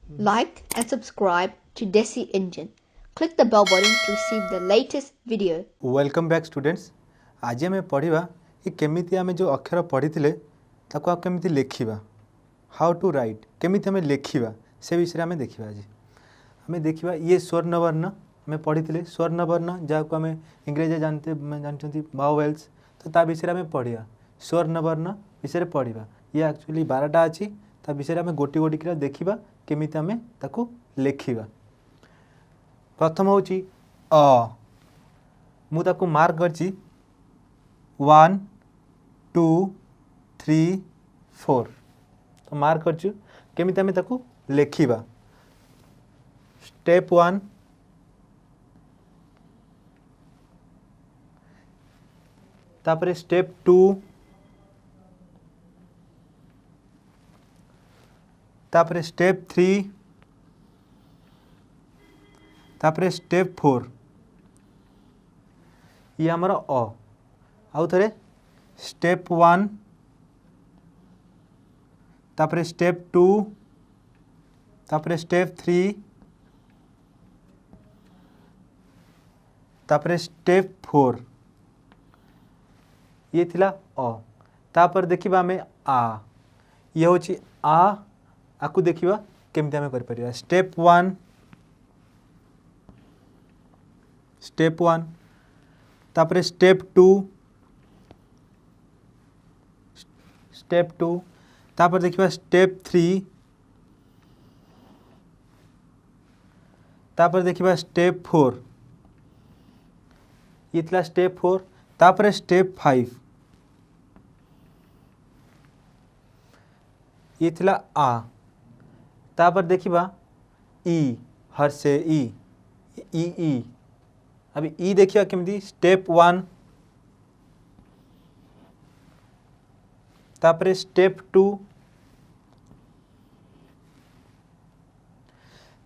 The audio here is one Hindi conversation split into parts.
Like and subscribe to Desi Engine. Click the bell button to receive the latest video. Welcome back students. आज आम पढ़ा कि केमिति आम जो अक्षर पढ़ी ताको केमिति लिखा, हाउ टू राइट, केमिति आम लिखा से विषय में देखा। आज आम देखा ये स्वर्णवर्ण आम पढ़ी स्वर्णवर्ण जहाँ आम इंग्रेजी जानते वावेल्स, तो ता विषय में पढ़ा स्वर्णवर्ण विषय पढ़ा। ये एक्चुअली 12टा अच्छी ता विषय में गोटी गोटी कर देखा केमिति आम ताको लिखा। प्रथम हूँ अ मु ताको मार्क करची 1 2 3 4 तो मार्क करचु केमिति आमे ताको लेखिबा। स्टेप 1 तापरे स्टेप 2 तापरे स्टेप 3 तापरे स्टेप 4 ये आमर अ आउ थे स्टेप 1 तापरे स्टेप 2 तापरे स्टेप 3 तापरे स्टेप 4 ये थिला अ। तापर देखिबा हमें आ, ये होची आ आकु देखिबा केमति हमें कर परिबा। स्टेप 1 स्टेप 1 तापरे स्टेप 2 स्टेप 2 तापर देखिबा स्टेप 3 तापर देखिबा स्टेप 4 ये थिला स्टेप 4 तापर स्टेप 5 ये थिला आ। तापर देखिबा ई हर से ई ई अभी ई देखिए केमती स्टेप 1 तापर स्टेप 2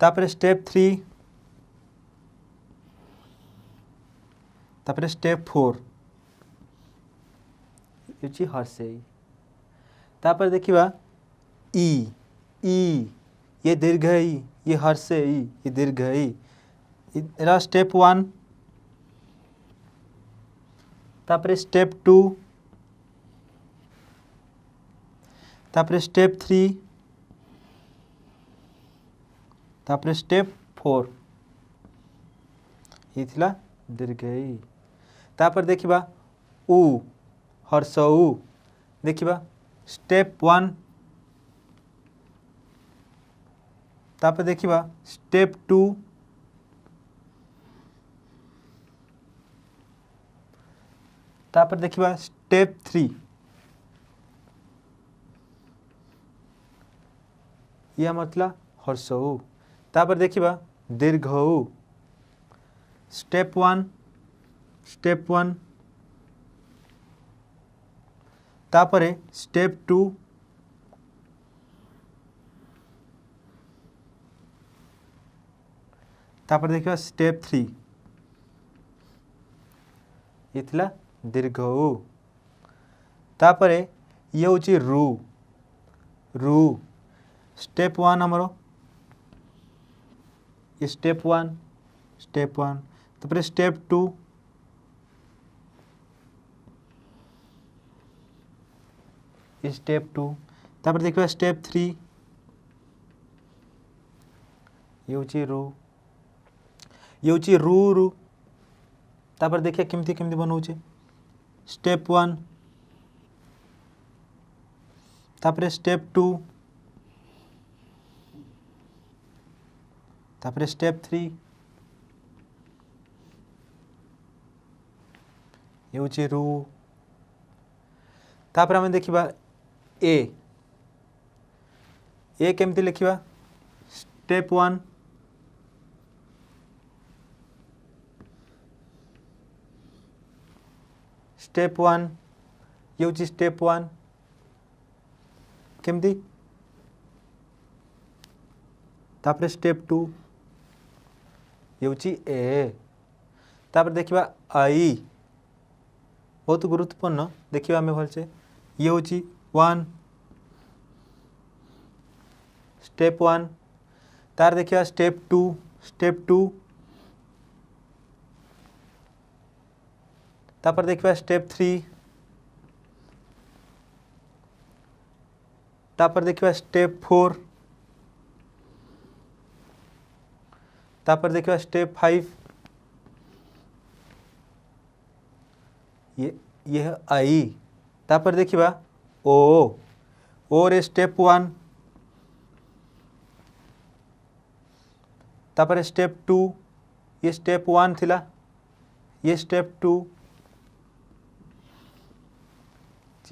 तापर स्टेप 3 तापर स्टेप 4 ये हर से ई। तापर देखिबा ई ई ये दीर्घ ई, ये हर से ई, ये दीर्घ ई। एरा स्टेप 1 तापर स्टेप 2 तापर स्टेप 3 तापर स्टेप 4 ये थिला दीर्घ ई। तापर देखिबा उ हर्ष उ देखिबा स्टेप 1 तापर देखिबा स्टेप 2 तापर देखिबा स्टेप 3 ये मतलब हर्ष उ। तापर देखिबा दीर्घ उ। स्टेप 1 तापर स्टेप 2 तापर देखिबा स्टेप 3 ये थिला दीर्घ उ। तापर ये होची रु रु। स्टेप 1 हमरो ये स्टेप 1 तापर स्टेप 2 ये स्टेप 2 तापर देखिबा स्टेप 3 ये होची रु, ये होची रु रु। तापर देखिए केमती केमती बनाऊचे। स्टेप 1 तापर स्टेप 2 तापर स्टेप 3 ये होची रु। तापर हमें देखिबा ए केमती लिखिबा। स्टेप 1 स्टेप 1 ये होची स्टेप 1 केमती। तापर स्टेप 2 ये होची ए। तापर देखिबा आई बहुत गुरुत्वपूर्ण देखिबा हमें भलसे। ये होची 1 स्टेप 1 तार देखिए स्टेप टू तापर देखिए स्टेप 3 तापर देखिए स्टेप 4 तापर देखिए स्टेप 5 ये है आई तापर देखिए ओ रे स्टेप 1 तापर स्टेप 2 ये स्टेप 1 थिला ये स्टेप 2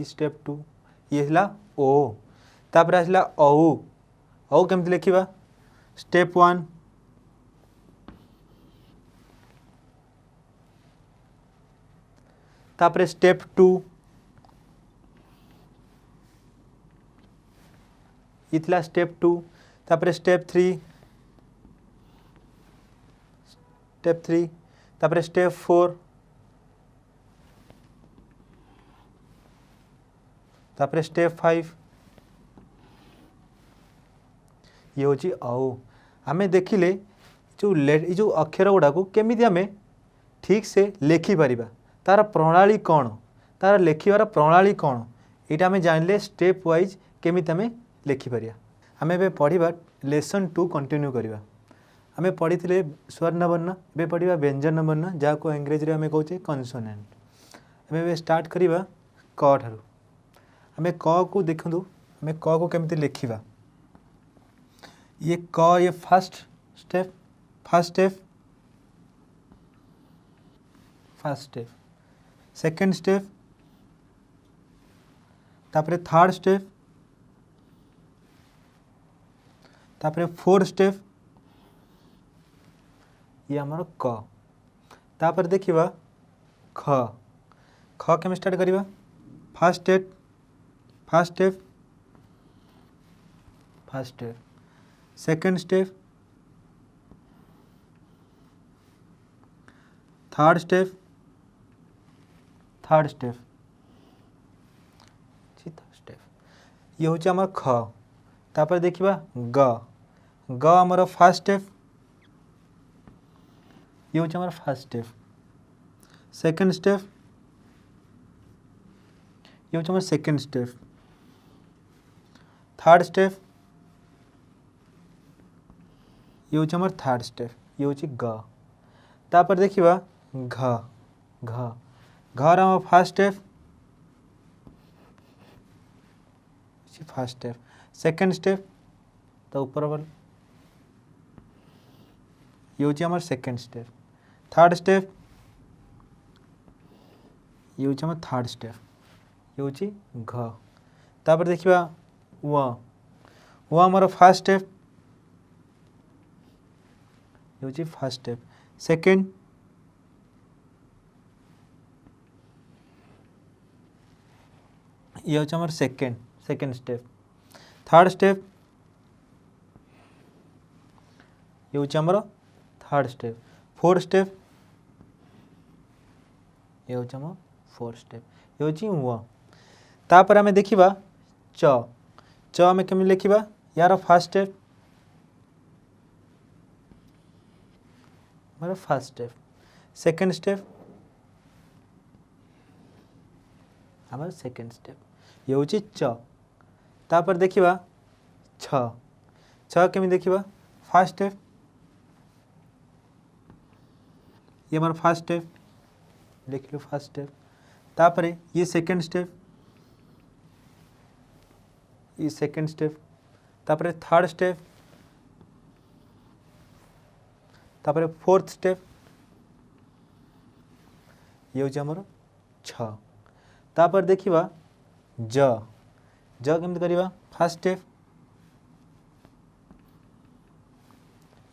स्टेप 2 ये थिला ओ तापर आसला औ केमती लिखिबा स्टेप 1 तापर स्टेप 2 ये थिला स्टेप 2 तापर स्टेप 3 तापर स्टेप 4 तापर स्टेप 5 ये होची औ आमे देखिले जो अक्षर गुड़ा को केमिति आमे ठीक से लेखि परिबा तार प्रणाली कौन तार लेखिबार प्रणाली कौन यहाँ आम जानले स्टेप वाइज केमिति आमे लेखिपारिया आमे बे पढ़िबा लेसन 2 कंटिन्यू करिबा आमे पढ़ी स्वर्ण वर्ण बे पढ़िबा व्यंजन वर्ण जहाँ को इंग्रेजी आमे कहूचे कन्सोनेंट आमे बे स्टार्ट करिबा क ठारू आमे क को देखंतु आमे क को केमिति लेखिबा ये क ये फर्स्ट स्टेप सेकंड स्टेप तापरे थर्ड स्टेप तापरे फोर्थ स्टेप ये आमर क तापर देखिबा ख केम स्टार्ट करिबा first step second step third step ये होचे आमर ख तापर देखिबा ग आमर फर्स्ट स्टेप ये होचे आमर फर्स्ट स्टेप सेकंड स्टेप ये होचे आमर सेकंड स्टेप थर्ड स्टेप ये होचे आमर थर्ड स्टेप ये होचे ग तापर देखिबा घ आमर फर्स्ट स्टेप सेकंड स्टेप तो ऊपर वाला ये होची आमर सेकंड स्टेप थर्ड स्टेप ये होची आमर थर्ड स्टेप ये होची घ तापर देखिबा व आमर फर्स्ट स्टेप ये होची फर्स्ट स्टेप सेकंड ये होची आमर सेकंड स्टेप थर्ड स्टेप ये होची आमर थर्ड स्टेप फोर्थ स्टेप ये होची आमर फोर्थ स्टेप ये होची व तापर आमे देखिबा च आमे केमि लिखिबा यार फर्स्ट स्टेप हमारा फर्स्ट स्टेप सेकंड स्टेप हमारा सेकंड स्टेप ये होची च तापर देखिबा छ केमि देखिबा फर्स्ट स्टेप ये हमारा फर्स्ट स्टेप लिख लो फर्स्ट स्टेप तापर ये सेकंड स्टेप ये सेकंड स्टेप तापर थर्ड स्टेप तापर फोर्थ स्टेप ये होची हमर छ तापर देखिबा ज केमति करिबा फर्स्ट स्टेप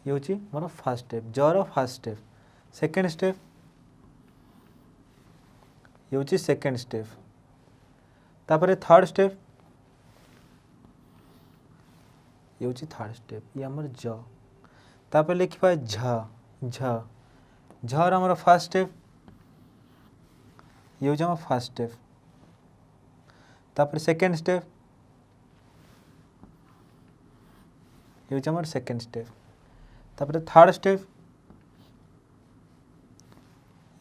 ये होची मोर फर्स्ट स्टेप जर फर्स्ट स्टेप सेकंड स्टेप ये होची सेकंड स्टेप तापर थर्ड स्टेप ये होची थर्ड स्टेप ये हमर ज तापर लिखिबा झर हमर फर्स्ट स्टेप ये होची हमर फर्स्ट स्टेप तापर सेकंड स्टेप ये हूँ आमर सेकेंड स्टेप तापर थर्ड स्टेप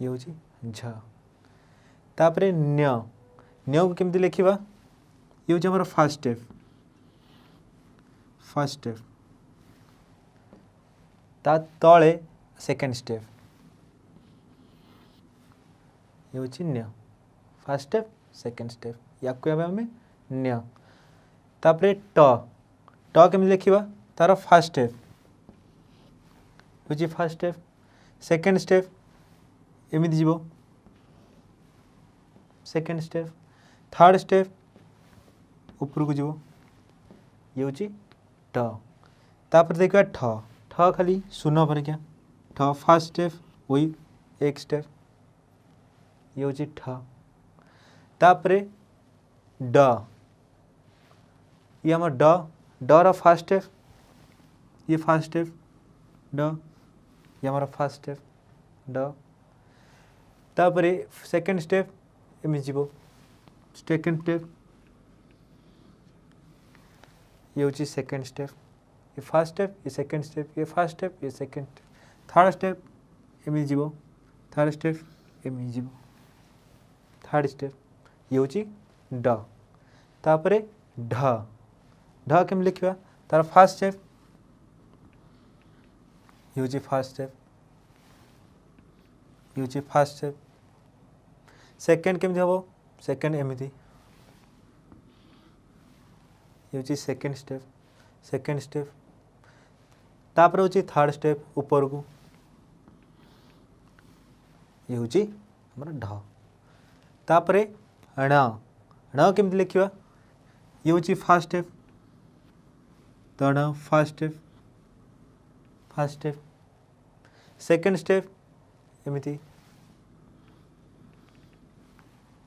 ये हूँ झ तापर न्य न्य को केमती लिखा ये हूँ आमर फर्स्ट स्टेप ता तले सेकेंड स्टेप ये हूँ न्य फर्स्ट स्टेप सेकेंड स्टेप या आम न्य तापर ट केमती लिखा तार फर्स्ट स्टेप हूँ फर्स्ट स्टेप सेकेंड स्टेप एमती जीव सेकेंड स्टेप थर्ड स्टेप ऊपर को जीव ये हूँ ट तापर देखा ठ ठ खाली शून्य पर क्या ठ फर्स्ट स्टेप वही एक स्टेप ये हूँ ठ तापर ड ये आम डर फर्स्ट स्टेप ये फर्स्ट स्टेप ड ये आम फर्स्ट स्टेप ड तापर सेकेंड स्टेप एमती जीव सेकेंड स्टेप ये हूँ सेकेंड स्टेप ये फर्स्ट स्टेप ये सेकेंड स्टेप ये फर्स्ट स्टेप ये सेकेंड थर्ड स्टेप एमती जीव थर्ड स्टेप एमती जीव थर्ड स्टेप ये हूँ ड तापर ढ ढ केम लिखा तार फर्स्ट स्टेप ये हूँ फर्स्ट स्टेप ये हूँ फर्स्ट स्टेप सेकेंड केमती हम सेकेंड एमती ये हूँ सेकेंड स्टेप तापर हूँ थर्ड स्टेप ऊपर को ये हूँ आमर ढ तापर ण ण केमती लिखा ये हूँ फर्स्ट स्टेप तो ण फर्स्ट स्टेप सेकेंड स्टेप एमती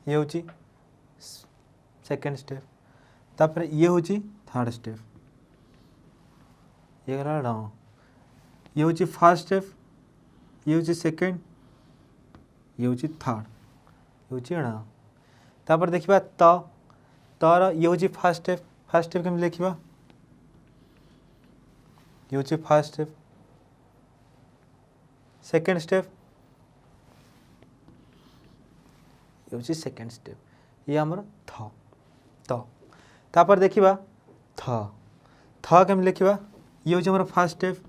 ये हूँ सेकेंड स्टेप तापर ये हूँ थर्ड स्टेप ये गला ण ये हूँ फर्स्ट स्टेप ये हूँ सेकेंड ये हूँ थर्ड ये हूँ ण तापर देखा तर ये हूँ फर्स्ट स्टेप केमती लिखा ये हूँ फर्स्ट स्टेप सेकेंड स्टेप ये हूँ सेकेंड स्टेप ये आमर थ तापर देखा थ केमती लिखा ये हूँ आमर फर्स्ट स्टेप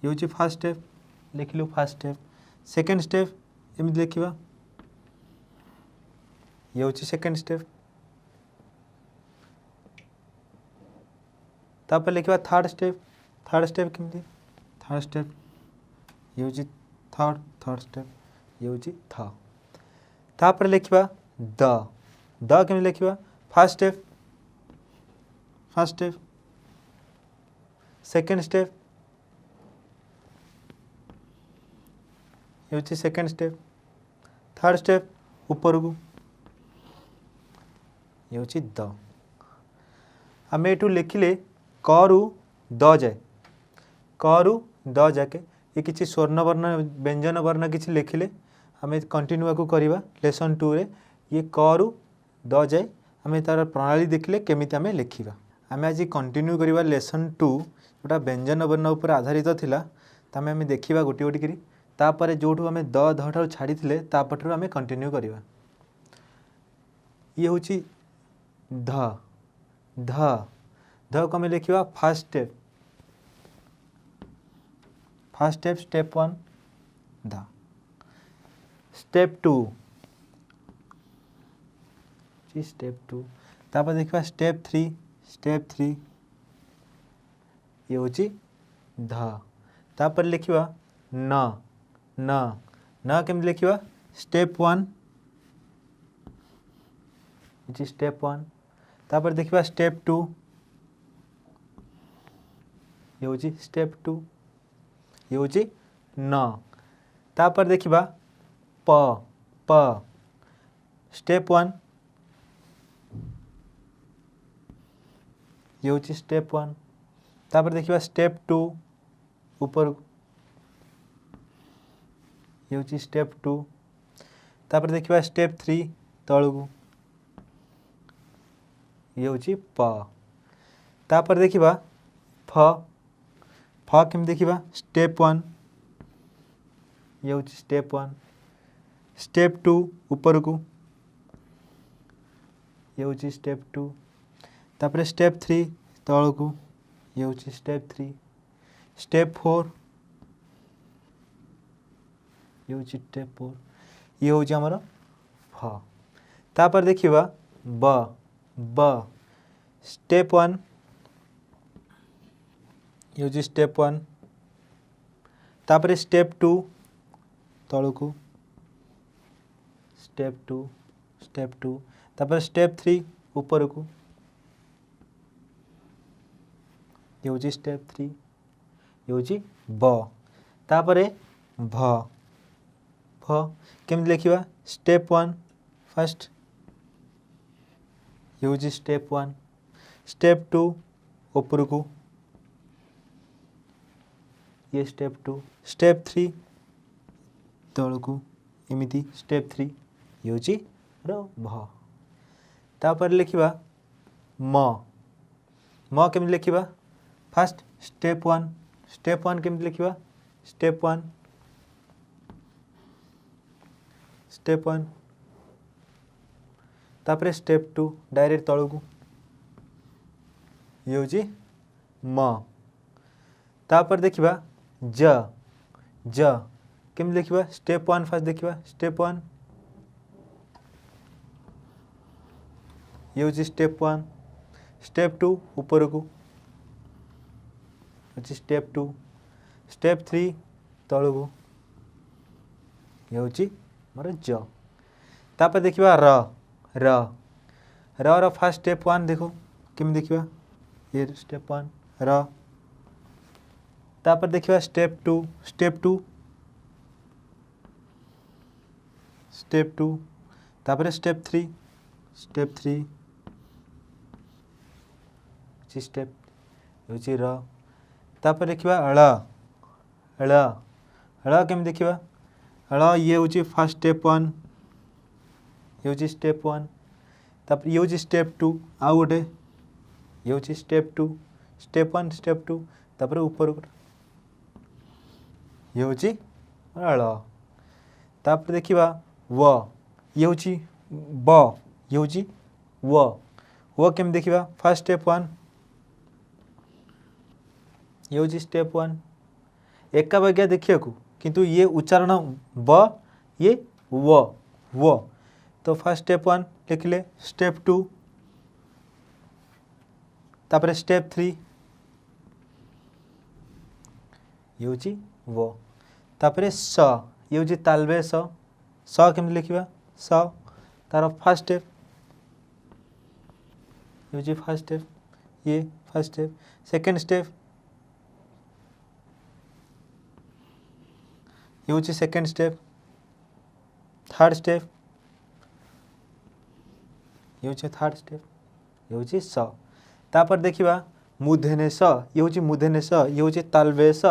ये हूँ फर्स्ट स्टेप लिखलु फर्स्ट स्टेप सेकेंड स्टेप एमती लिखा ये हूँ सेकेंड स्टेप तापर लिखा थर्ड स्टेप केमती थर्ड स्टेप ये हूँ थर्ड स्टेप ये हूँ थ तापर लिखा द केमती लिखा फर्स्ट स्टेप सेकेंड स्टेप ये हूँ सेकेंड स्टेप थर्ड स्टेप ऊपर को ये हूँ द आम ये लिखिले करु द जाए करु द जाके ये किसी स्वर्ण वर्ण व्यंजन वर्ण किसी लिखिले आम कंटिन्यू को करवा लेसन 2 रे ये करु द जाए आम तार प्रणाली देखिले केमिति आम लिखा आम आज कंटिन्यू करवा लेसन 2 जोटा व्यंजन वर्ण उपर आधारित थिला तामे आम देखा गोटे गोटे करी तापर जोठू आम द ध ठार छाड़ी तापठू आम कंटिन्यू करवा ये हूँ ध ध ध को आम लिखा फर्स्ट स्टेप 1 ध स्टेप 2 तापर देखा स्टेप 3 ये हूँ ध तापर लिखा न केमती लिखा स्टेप 1 स्टेप 1 तापर देखा स्टेप 2 ये हूँ स्टेप 2 ये हूँ न तापर देखा प स्टेप 1 ये हूँ स्टेप 1 तापर देखा स्टेप 2 ऊपर ये हूँ स्टेप 2 तापर देखा स्टेप 3 तल को ये हूँ प तापर देखा फ फ केम देखा स्टेप 1 ये हूँ स्टेप 1 स्टेप 2 ऊपर को ये हूँ स्टेप 2 तापर स्टेप 3 तल को ये हूँ स्टेप 3 स्टेप 4 ये हूँ स्टेप 4 ये हूँ आमर फ तापर देखिबा ब ब स्टेप 1 ये हूँ स्टेप 1 तापर स्टेप 2 तल को स्टेप 2 तापर स्टेप 3 ऊपर को ये हूँ स्टेप 3 ये हूँ ब तापर भ भ केमती लिखा स्टेप 1 फर्स्ट ये हूँ स्टेप 1 स्टेप 2 ऊपर को ये स्टेप 2 स्टेप 3 तल को एमती स्टेप 3 ये हूँ भ तापर लिखा म केमती लिखा फास्ट स्टेप 1 केमती लिखा स्टेप 1 तापर स्टेप 2 डायरेक्ट तल को ये हूँ म तापर देखिबा ज केमती लिखा स्टेप 1 फास्ट देखिबा स्टेप 1 ये हूँ स्टेप 1 स्टेप 2 ऊपर को स्टेप 2 स्टेप 3 तल को ये हूँ मोर ज तापर देखिबा र फास्ट स्टेप 1 देखो केमती देखिबा ये स्टेप 1 र तापर देखिबा स्टेप 2 तापर स्टेप 3 स्टेप हूँ र तापर देखिबा ळ केमती देखिबा ळ ये हूँ फास्ट स्टेप 1 ये हूँ स्टेप 1 तापर ये हूँ स्टेप 2 आउ गोटे ये हूँ स्टेप 2 स्टेप 1 स्टेप 2 तापर ऊपर ये हूँ ळ तापर देखिबा व ये हूँ ब ये हूँ व केमती देखिबा फास्ट स्टेप 1 ये हूँ स्टेप 1 एका बाग्या देखिया किंतु ये उच्चारण ब ये वो तो फास्ट स्टेप 1 लिखले स्टेप 2 तापर स्टेप 3 ये हूँ वो तापर स ये हूँ तालबे स केमती लिखा स तार फास्ट स्टेप ये हूँ फास्ट स्टेप ये फास्ट स्टेप सेकेंड स्टेप ये हूँ सेकेंड स्टेप थर्ड स्टेप ये हूँ थर्ड स्टेप ये हूँ स तापर देखिबा मूर्धन्य स ये हूँ मूर्धन्य स ये हूँ तालबे स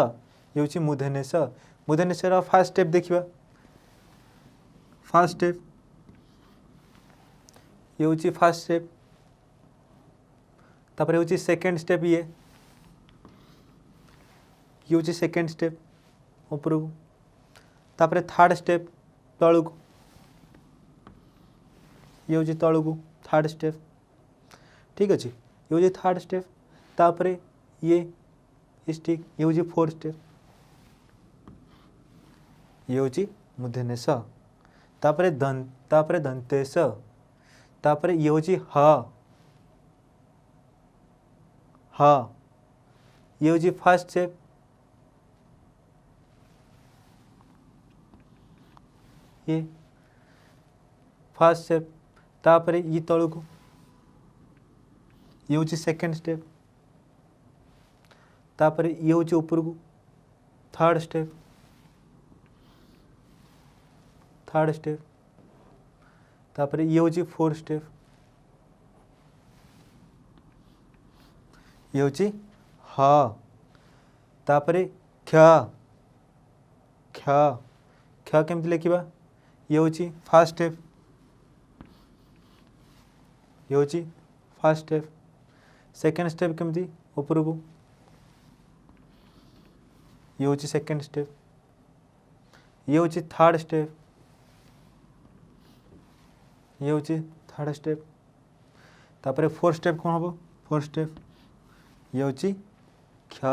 ये हूँ मूर्धन्य स फास्ट स्टेप देखिबा फास्ट स्टेप ये हूँ फास्ट स्टेप तापर हूँ सेकेंड स्टेप ये हूँ सेकेंड स्टेप ऊपर को तापर थर्ड स्टेप तल को ये हूँ तल को थर्ड स्टेप ठीक अच्छे ये हूँ थर्ड स्टेप तापर ये स्टिक ये हूँ फोर्थ स्टेप ये हूँ मूर्धन्य स तापर दंते स तापर ये हूँ ह ये हूँ फास्ट स्टेप ये फास्ट स्टेप तापर ये तल को ये हूँ सेकेंड स्टेप तापर ये हूँ ऊपर को थर्ड स्टेप तापर ये हूँ फोर्थ स्टेप ये हूँ ह तापर क्ष केमती लिखा ये हूँ फास्ट स्टेप ये हूँ फास्ट स्टेप सेकेंड स्टेप केमती ऊपर को ये हूँ सेकेंड स्टेप, ये हूँ थर्ड स्टेप, ये हूँ थर्ड स्टेप। तापर फोर्थ स्टेप कौन हम? फोर्थ स्टेप ये हूँ क्ष,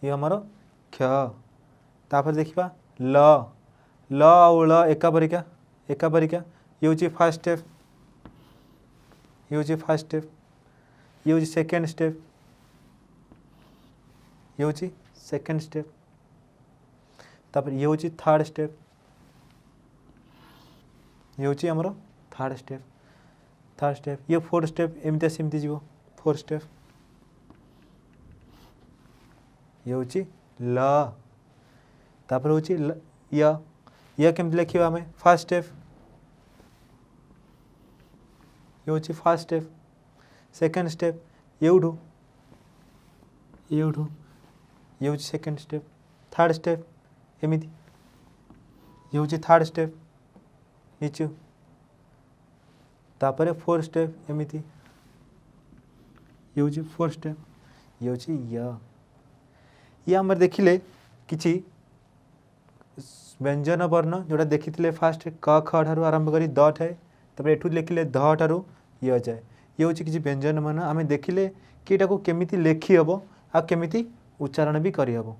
ये आमर क्ष। तापर देखा ल, ल आउ ल एका परिका, एका परिका। ये हूँ फर्स्ट स्टेप, ये हूँ फर्स्ट स्टेप, ये हूँ सेकेंड स्टेप, ये हूँ सेकेंड स्टेप। तापर ये हूँ थर्ड स्टेप, ये हूँ आमर थर्ड स्टेप, थर्ड स्टेप। ये फोर्थ स्टेप एमती सेमती जीव, फोर्थ स्टेप ये हूँ ल। तापर हूँ य केमती लिखा आम? फर्स्ट स्टेप, ये हूँ फर्स्ट स्टेप, सेकेंड स्टेप ये हूँ सेकेंड स्टेप, थर्ड स्टेप एमती, ये हूँ थर्ड स्टेप नीचु। तापर फोर्थ स्टेप एमती, ये हूँ फोर्थ स्टेप, ये हूँ ये आम देखिले किछि व्यंजन वर्ण जोड़ा देखी फास्ट क ख ठारू आरंभ करी द ठाए, तापर एठू लिखिले ध ठारू ये जाए। ये हूँ किसी व्यंजन मान आम देखिले कि एटा को केमिति लेखि हबो आ केमिति उच्चारण भी करि हबो।